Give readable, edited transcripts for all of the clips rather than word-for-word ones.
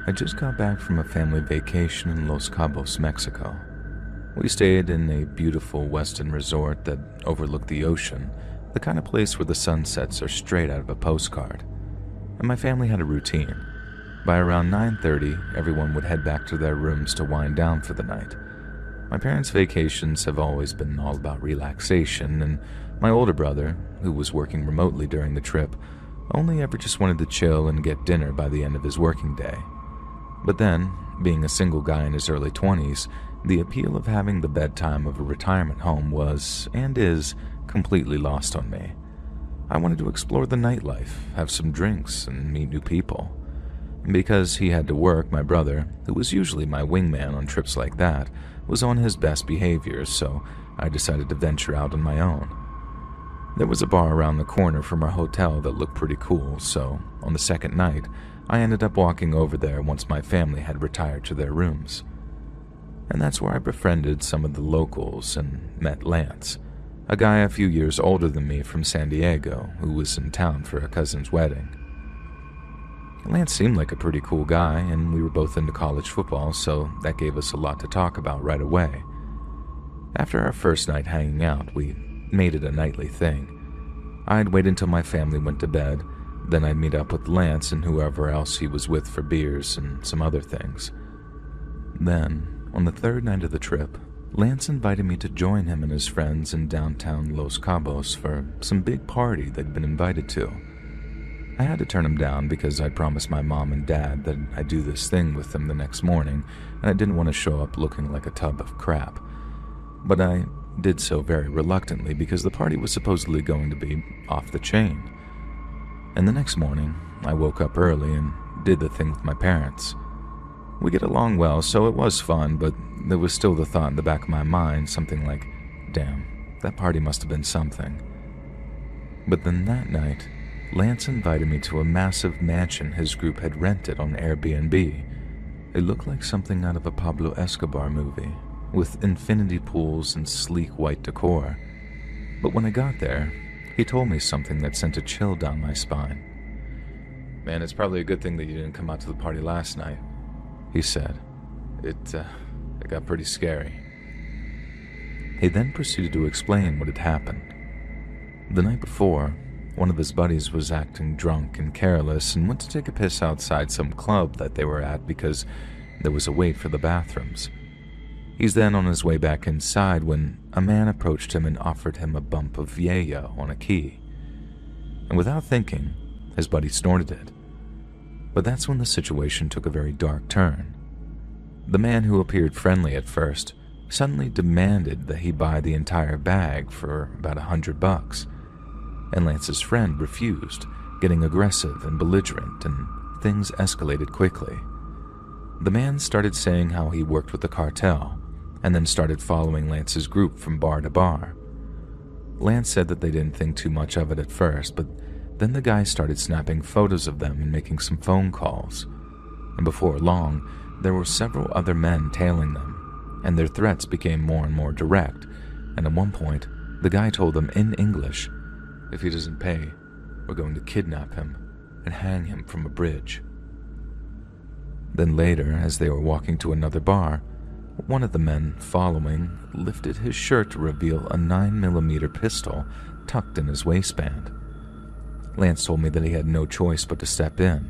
I just got back from a family vacation in Los Cabos, Mexico. We stayed in a beautiful western resort that overlooked the ocean, the kind of place where the sunsets are straight out of a postcard. And my family had a routine. By around 9:30, everyone would head back to their rooms to wind down for the night. My parents' vacations have always been all about relaxation, and my older brother, who was working remotely during the trip, only ever just wanted to chill and get dinner by the end of his working day. But then, being a single guy in his early 20s, the appeal of having the bedtime of a retirement home was, and is, completely lost on me. I wanted to explore the nightlife, have some drinks, and meet new people. Because he had to work, my brother, who was usually my wingman on trips like that, was on his best behavior, so I decided to venture out on my own. There was a bar around the corner from our hotel that looked pretty cool, so on the second night, I ended up walking over there once my family had retired to their rooms. And that's where I befriended some of the locals and met Lance, a guy a few years older than me from San Diego who was in town for a cousin's wedding. Lance seemed like a pretty cool guy, and we were both into college football, so that gave us a lot to talk about right away. After our first night hanging out, we made it a nightly thing. I'd wait until my family went to bed, then I'd meet up with Lance and whoever else he was with for beers and some other things. Then, on the third night of the trip, Lance invited me to join him and his friends in downtown Los Cabos for some big party they'd been invited to. I had to turn him down because I'd promised my mom and dad that I'd do this thing with them the next morning, and I didn't want to show up looking like a tub of crap. But I did so very reluctantly because the party was supposedly going to be off the chain. And the next morning, I woke up early and did the thing with my parents. We get along well, so it was fun, but there was still the thought in the back of my mind, something like, damn, that party must have been something. But then that night, Lance invited me to a massive mansion his group had rented on Airbnb. It looked like something out of a Pablo Escobar movie, with infinity pools and sleek white decor. But when I got there, he told me something that sent a chill down my spine. "Man, it's probably a good thing that you didn't come out to the party last night," he said. It got pretty scary. He then proceeded to explain what had happened. The night before, one of his buddies was acting drunk and careless and went to take a piss outside some club that they were at because there was a wait for the bathrooms. He's then on his way back inside when a man approached him and offered him a bump of yayo on a key. And without thinking, his buddy snorted it. But that's when the situation took a very dark turn. The man, who appeared friendly at first, suddenly demanded that he buy the entire bag for about $100. And Lance's friend refused, getting aggressive and belligerent, and things escalated quickly. The man started saying how he worked with the cartel, and then started following Lance's group from bar to bar. Lance said that they didn't think too much of it at first, but then the guy started snapping photos of them and making some phone calls. And before long, there were several other men tailing them, and their threats became more and more direct, and at one point, the guy told them in English, "If he doesn't pay, we're going to kidnap him and hang him from a bridge." Then later, as they were walking to another bar, one of the men following lifted his shirt to reveal a 9mm pistol tucked in his waistband. Lance told me that he had no choice but to step in.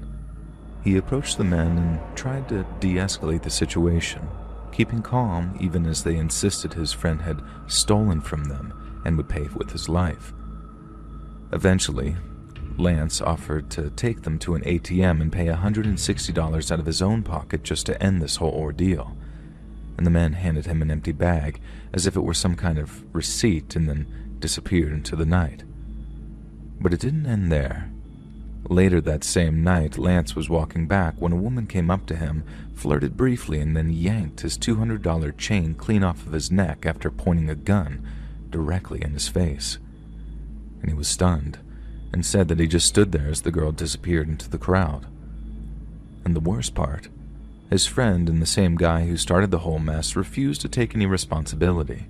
He approached the men and tried to de-escalate the situation, keeping calm even as they insisted his friend had stolen from them and would pay with his life. Eventually, Lance offered to take them to an ATM and pay $160 out of his own pocket just to end this whole ordeal. And the men handed him an empty bag as if it were some kind of receipt and then disappeared into the night. But it didn't end there. Later that same night, Lance was walking back when a woman came up to him, flirted briefly, and then yanked his $200 chain clean off of his neck after pointing a gun directly in his face. And he was stunned, and said that he just stood there as the girl disappeared into the crowd. And the worst part, his friend and the same guy who started the whole mess refused to take any responsibility.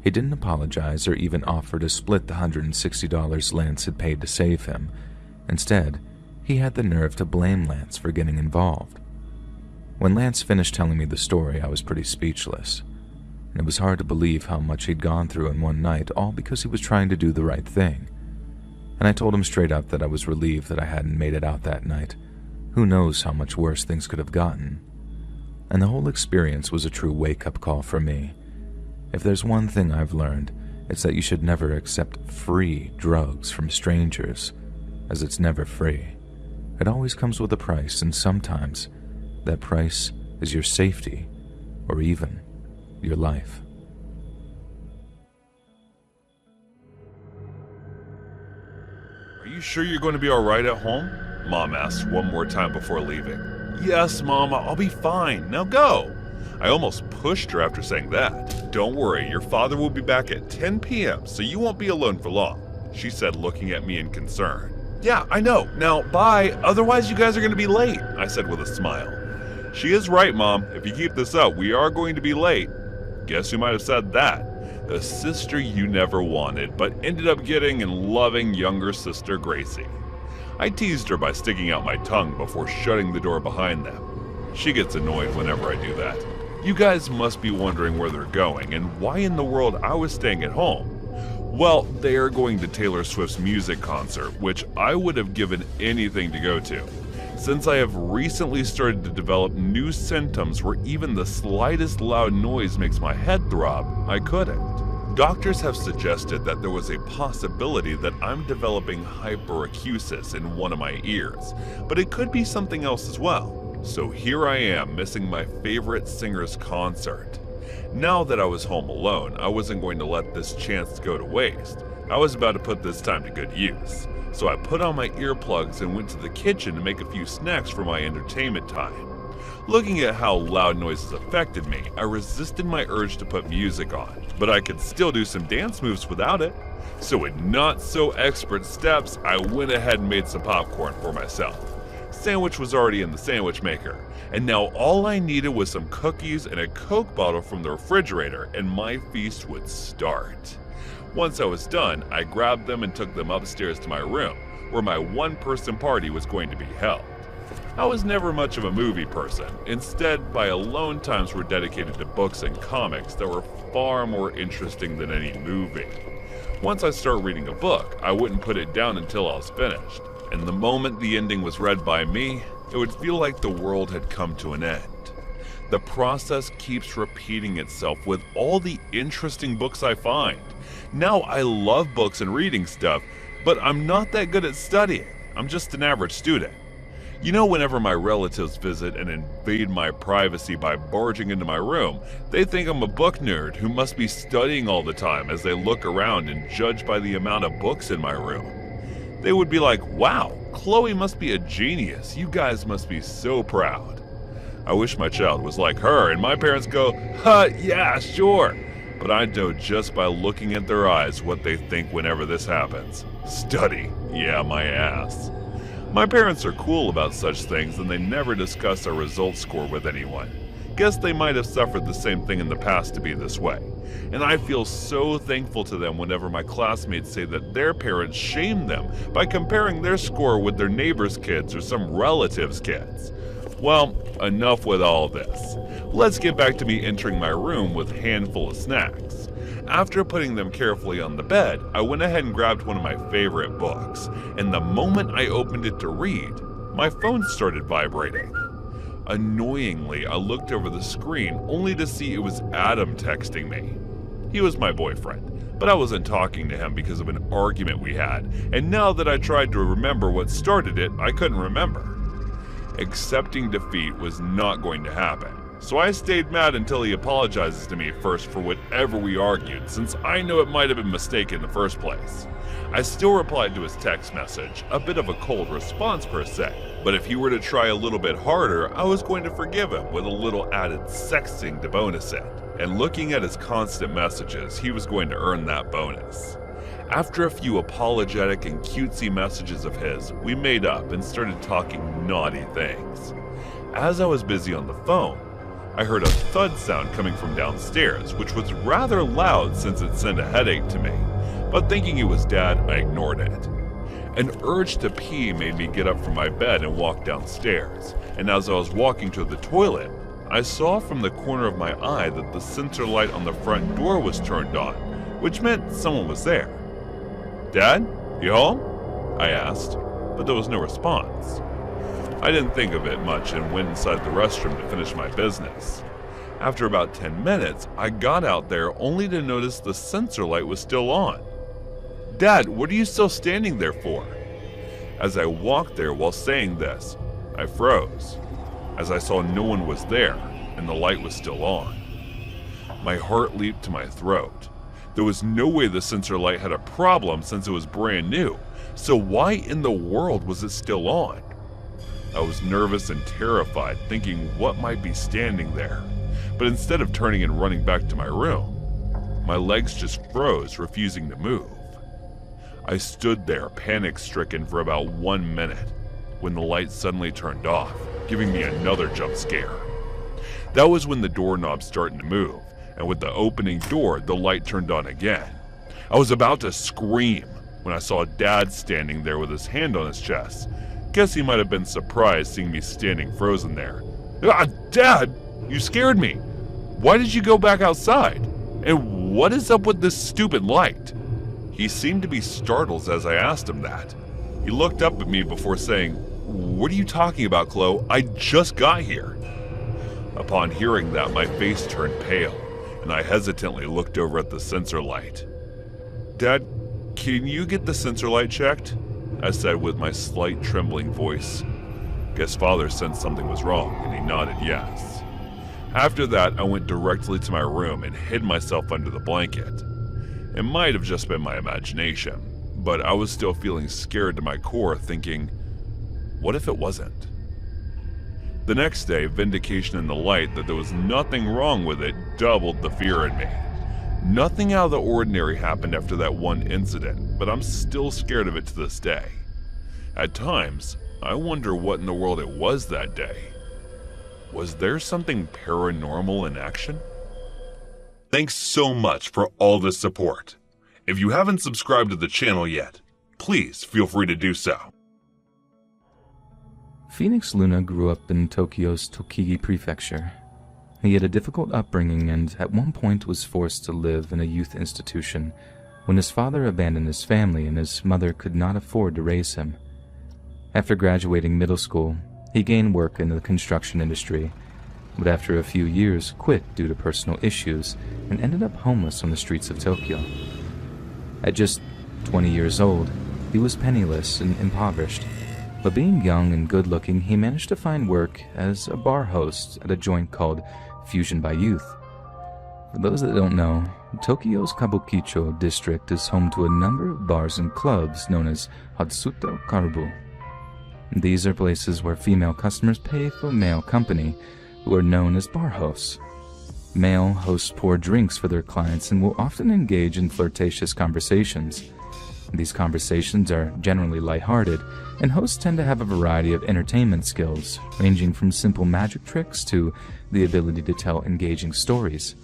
He didn't apologize or even offer to split the $160 Lance had paid to save him. Instead, he had the nerve to blame Lance for getting involved. When Lance finished telling me the story, I was pretty speechless. And it was hard to believe how much he'd gone through in one night, all because he was trying to do the right thing. And I told him straight up that I was relieved that I hadn't made it out that night. Who knows how much worse things could have gotten. And the whole experience was a true wake-up call for me. If there's one thing I've learned, it's that you should never accept free drugs from strangers, as it's never free. It always comes with a price, and sometimes that price is your safety, or even your life. Are you sure you're going to be all right at home? Mom asked one more time before leaving. Yes, Mama, I'll be fine. Now go. I almost pushed her after saying that. Don't worry, your father will be back at 10 p.m., so you won't be alone for long, she said, looking at me in concern. Yeah, I know. Now, bye. Otherwise, you guys are going to be late, I said with a smile. She is right, Mom. If you keep this up, we are going to be late. Guess who might have said that? The sister you never wanted, but ended up getting and loving younger sister Gracie. I teased her by sticking out my tongue before shutting the door behind them. She gets annoyed whenever I do that. You guys must be wondering where they're going and why in the world I was staying at home. Well, they are going to Taylor Swift's music concert, which I would have given anything to go to. Since I have recently started to develop new symptoms where even the slightest loud noise makes my head throb, I couldn't. Doctors have suggested that there was a possibility that I'm developing hyperacusis in one of my ears, but it could be something else as well. So here I am missing my favorite singer's concert. Now that I was home alone, I wasn't going to let this chance go to waste. I was about to put this time to good use. So I put on my earplugs and went to the kitchen to make a few snacks for my entertainment time. Looking at how loud noises affected me, I resisted my urge to put music on, but I could still do some dance moves without it. So with not so expert steps, I went ahead and made some popcorn for myself. Sandwich was already in the sandwich maker, and now all I needed was some cookies and a Coke bottle from the refrigerator, and my feast would start. Once I was done, I grabbed them and took them upstairs to my room, where my one-person party was going to be held. I was never much of a movie person. Instead, my alone times were dedicated to books and comics that were far more interesting than any movie. Once I started reading a book, I wouldn't put it down until I was finished. And the moment the ending was read by me, it would feel like the world had come to an end. The process keeps repeating itself with all the interesting books I find. Now I love books and reading stuff, but I'm not that good at studying. I'm just an average student. You know, whenever my relatives visit and invade my privacy by barging into my room, they think I'm a book nerd who must be studying all the time as they look around and judge by the amount of books in my room. They would be like, wow, Chloe must be a genius. You guys must be so proud. I wish my child was like her, and my parents go, yeah, sure. But I know just by looking at their eyes what they think whenever this happens. Study, yeah, my ass. My parents are cool about such things, and they never discuss our results score with anyone. Guess they might have suffered the same thing in the past to be this way. And I feel so thankful to them whenever my classmates say that their parents shame them by comparing their score with their neighbor's kids or some relative's kids. Well, enough with all this. Let's get back to me entering my room with a handful of snacks. After putting them carefully on the bed, I went ahead and grabbed one of my favorite books, and the moment I opened it to read, my phone started vibrating. Annoyingly, I looked over the screen only to see it was Adam texting me. He was my boyfriend, but I wasn't talking to him because of an argument we had, and now that I tried to remember what started it, I couldn't remember. Accepting defeat was not going to happen, so I stayed mad until he apologizes to me first for whatever we argued, since I know it might have been a mistake in the first place. I still replied to his text message, a bit of a cold response per se, but if he were to try a little bit harder, I was going to forgive him with a little added sexting to bonus it. And looking at his constant messages, he was going to earn that bonus. After a few apologetic and cutesy messages of his, we made up and started talking naughty things. As I was busy on the phone, I heard a thud sound coming from downstairs, which was rather loud since it sent a headache to me. But thinking it was Dad, I ignored it. An urge to pee made me get up from my bed and walk downstairs, and as I was walking to the toilet, I saw from the corner of my eye that the sensor light on the front door was turned on, which meant someone was there. "Dad, you home?" I asked, but there was no response. I didn't think of it much and went inside the restroom to finish my business. After about 10 minutes, I got out there only to notice the sensor light was still on. "Dad, what are you still standing there for?" As I walked there while saying this, I froze, as I saw no one was there and the light was still on. My heart leaped to my throat. There was no way the sensor light had a problem since it was brand new, so why in the world was it still on? I was nervous and terrified, thinking what might be standing there, but instead of turning and running back to my room, my legs just froze, refusing to move. I stood there panic-stricken for about 1 minute when the light suddenly turned off, giving me another jump scare. That was when the doorknob started to move, and with the opening door, the light turned on again. I was about to scream when I saw Dad standing there with his hand on his chest. Guess he might have been surprised seeing me standing frozen there. "Ah, Dad, you scared me. Why did you go back outside? And what is up with this stupid light?" He seemed to be startled as I asked him that. He looked up at me before saying, "What are you talking about, Chloe? I just got here." Upon hearing that, my face turned pale, and I hesitantly looked over at the sensor light. "Dad, can you get the sensor light checked?" I said with my slight trembling voice. Guess Father sensed something was wrong, and he nodded yes. After that, I went directly to my room and hid myself under the blanket. It might have just been my imagination, but I was still feeling scared to my core, thinking, what if it wasn't? The next day, vindication in the light that there was nothing wrong with it doubled the fear in me. Nothing out of the ordinary happened after that one incident, but I'm still scared of it to this day. At times, I wonder what in the world it was that day. Was there something paranormal in action? Thanks so much for all this support. If you haven't subscribed to the channel yet, please feel free to do so. Phoenix Luna grew up in Tokyo's Tochigi Prefecture. He had a difficult upbringing and at one point was forced to live in a youth institution when his father abandoned his family and his mother could not afford to raise him. After graduating middle school, he gained work in the construction industry, but after a few years quit due to personal issues and ended up homeless on the streets of Tokyo. At just 20 years old, he was penniless and impoverished, but being young and good-looking, he managed to find work as a bar host at a joint called Fusion by Youth. For those that don't know, Tokyo's Kabukicho district is home to a number of bars and clubs known as Hatsuto Karubu. These are places where female customers pay for male company, who are known as bar hosts. Male hosts pour drinks for their clients and will often engage in flirtatious conversations. These conversations are generally lighthearted, and hosts tend to have a variety of entertainment skills, ranging from simple magic tricks to the ability to tell engaging stories.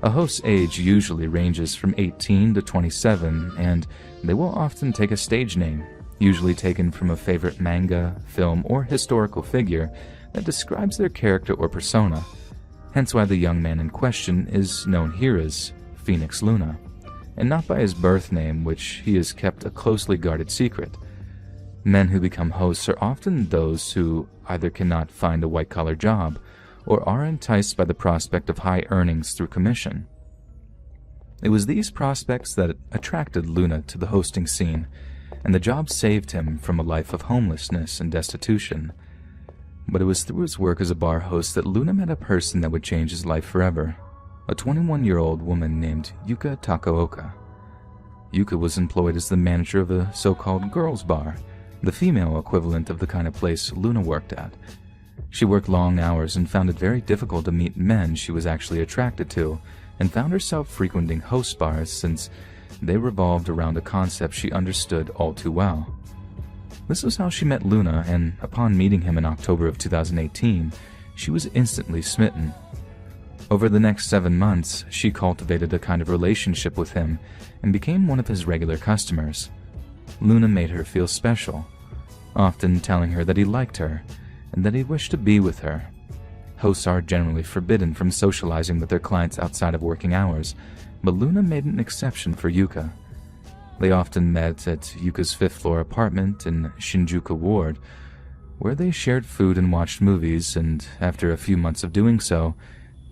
A host's age usually ranges from 18 to 27, and they will often take a stage name, usually taken from a favorite manga, film, or historical figure that describes their character or persona, hence why the young man in question is known here as Phoenix Luna, and not by his birth name, which he has kept a closely guarded secret. Men who become hosts are often those who either cannot find a white-collar job or are enticed by the prospect of high earnings through commission. It was these prospects that attracted Luna to the hosting scene, and the job saved him from a life of homelessness and destitution. But it was through his work as a bar host that Luna met a person that would change his life forever, a 21-year-old woman named Yuka Takaoka. Yuka was employed as the manager of a so-called girls' bar, the female equivalent of the kind of place Luna worked at. She worked long hours and found it very difficult to meet men she was actually attracted to, and found herself frequenting host bars since they revolved around a concept she understood all too well. This was how she met Luna, and upon meeting him in October of 2018, she was instantly smitten. Over the next 7 months, she cultivated a kind of relationship with him and became one of his regular customers. Luna made her feel special, often telling her that he liked her and that he wished to be with her. Hosts are generally forbidden from socializing with their clients outside of working hours, but Luna made an exception for Yuka. They often met at Yuka's fifth-floor apartment in Shinjuku Ward, where they shared food and watched movies, and after a few months of doing so,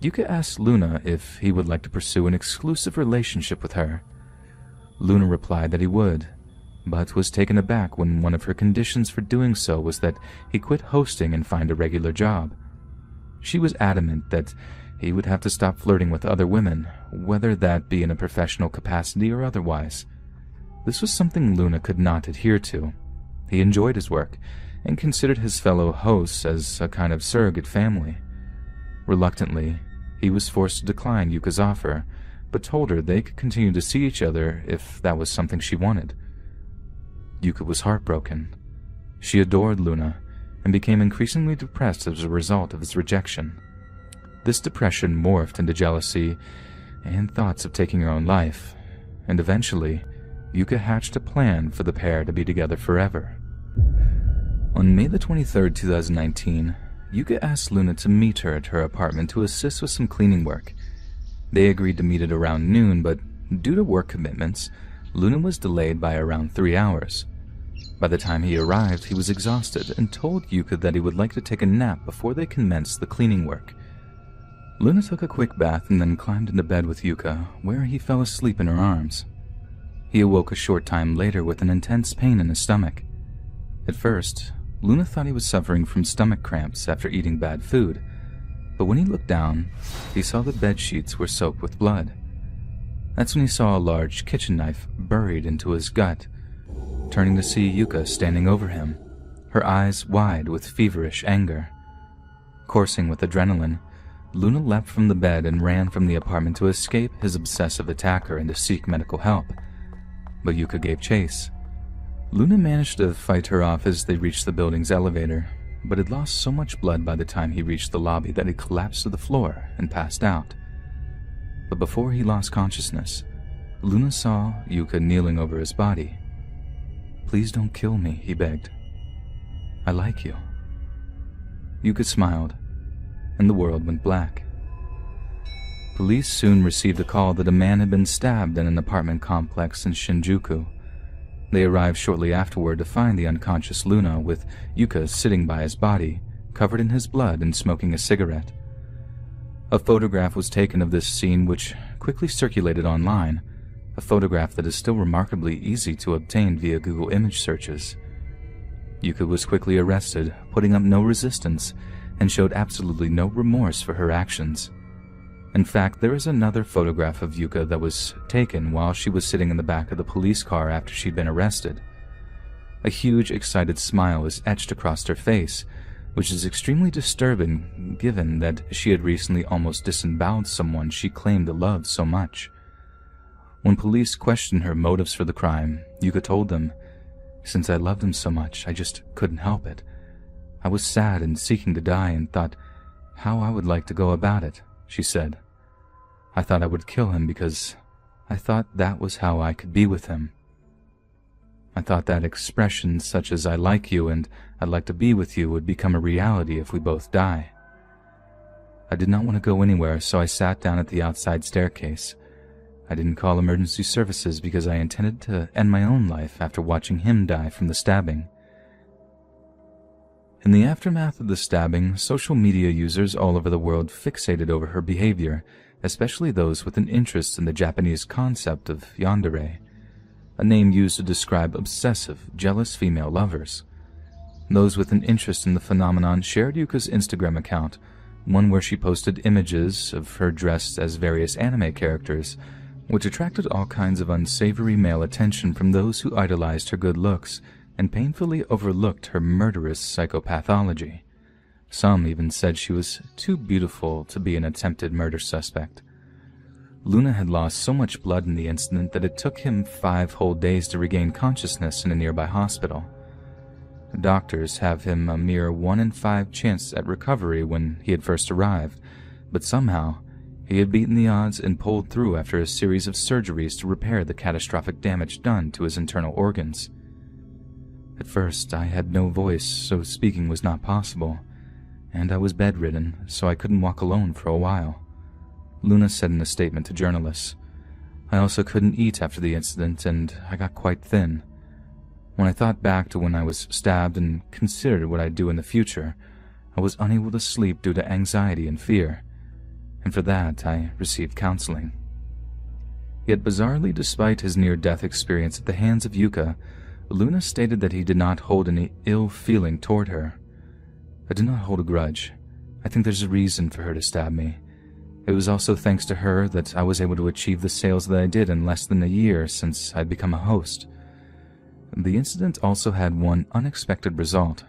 Yuka asked Luna if he would like to pursue an exclusive relationship with her. Luna replied that he would, but was taken aback when one of her conditions for doing so was that he quit hosting and find a regular job. She was adamant that he would have to stop flirting with other women, whether that be in a professional capacity or otherwise. This was something Luna could not adhere to. He enjoyed his work and considered his fellow hosts as a kind of surrogate family. Reluctantly, he was forced to decline Yuka's offer, but told her they could continue to see each other if that was something she wanted. Yuka was heartbroken. She adored Luna and became increasingly depressed as a result of his rejection. This depression morphed into jealousy and thoughts of taking her own life, and eventually, Yuka hatched a plan for the pair to be together forever. On May the 23rd, 2019, Yuka asked Luna to meet her at her apartment to assist with some cleaning work. They agreed to meet at around noon, but due to work commitments, Luna was delayed by around 3 hours. By the time he arrived, he was exhausted and told Yuka that he would like to take a nap before they commenced the cleaning work. Luna took a quick bath and then climbed into bed with Yuka, where he fell asleep in her arms. He awoke a short time later with an intense pain in his stomach. At first, Luna thought he was suffering from stomach cramps after eating bad food, but when he looked down, he saw the bed sheets were soaked with blood. That's when he saw a large kitchen knife buried into his gut, turning to see Yuka standing over him, her eyes wide with feverish anger. Coursing with adrenaline, Luna leapt from the bed and ran from the apartment to escape his obsessive attacker and to seek medical help. But Yuka gave chase. Luna managed to fight her off as they reached the building's elevator, but had lost so much blood by the time he reached the lobby that he collapsed to the floor and passed out. But before he lost consciousness, Luna saw Yuka kneeling over his body. "Please don't kill me," he begged. "I like you." Yuka smiled, and the world went black. Police soon received a call that a man had been stabbed in an apartment complex in Shinjuku. They arrived shortly afterward to find the unconscious Luna with Yuka sitting by his body, covered in his blood and smoking a cigarette. A photograph was taken of this scene, which quickly circulated online, a photograph that is still remarkably easy to obtain via Google image searches. Yuka was quickly arrested, putting up no resistance, and showed absolutely no remorse for her actions. In fact, there is another photograph of Yuka that was taken while she was sitting in the back of the police car after she'd been arrested. A huge, excited smile is etched across her face, which is extremely disturbing given that she had recently almost disemboweled someone she claimed to love so much. When police questioned her motives for the crime, Yuka told them, "Since I loved him so much, I just couldn't help it. I was sad and seeking to die and thought how I would like to go about it," she said. "I thought I would kill him because I thought that was how I could be with him. I thought that expressions such as 'I like you' and 'I'd like to be with you' would become a reality if we both die. I did not want to go anywhere, so I sat down at the outside staircase. I didn't call emergency services because I intended to end my own life after watching him die from the stabbing." In the aftermath of the stabbing, social media users all over the world fixated over her behavior, especially those with an interest in the Japanese concept of yandere, a name used to describe obsessive, jealous female lovers. Those with an interest in the phenomenon shared Yuka's Instagram account, one where she posted images of her dressed as various anime characters, which attracted all kinds of unsavory male attention from those who idolized her good looks and painfully overlooked her murderous psychopathology. Some even said she was too beautiful to be an attempted murder suspect. Luna had lost so much blood in the incident that it took him 5 whole days to regain consciousness in a nearby hospital. Doctors have him a mere 1 in 5 chance at recovery when he had first arrived, but somehow he had beaten the odds and pulled through after a series of surgeries to repair the catastrophic damage done to his internal organs. At first, I had no voice, so speaking was not possible, and I was bedridden, so I couldn't walk alone for a while. Luna said in a statement to journalists. I also couldn't eat after the incident, and I got quite thin. When I thought back to when I was stabbed and considered what I'd do in the future, I was unable to sleep due to anxiety and fear, and for that I received counseling. Yet bizarrely, despite his near-death experience at the hands of Yuka, Luna stated that he did not hold any ill feeling toward her. I do not hold a grudge. I think there's a reason for her to stab me. It was also thanks to her that I was able to achieve the sales that I did in less than a year since I'd become a host. The incident also had one unexpected result.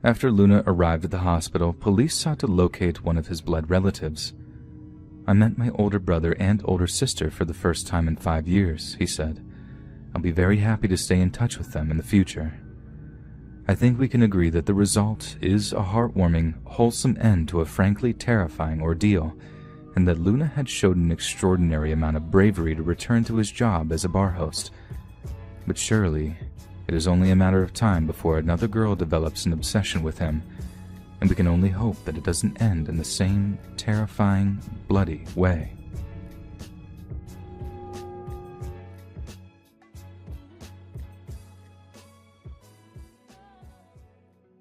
After Luna arrived at the hospital, police sought to locate one of his blood relatives. I met my older brother and older sister for the first time in 5 years, he said. I'll be very happy to stay in touch with them in the future. I think we can agree that the result is a heartwarming, wholesome end to a frankly terrifying ordeal, and that Luna had showed an extraordinary amount of bravery to return to his job as a bar host. But surely, it is only a matter of time before another girl develops an obsession with him, and we can only hope that it doesn't end in the same terrifying, bloody way.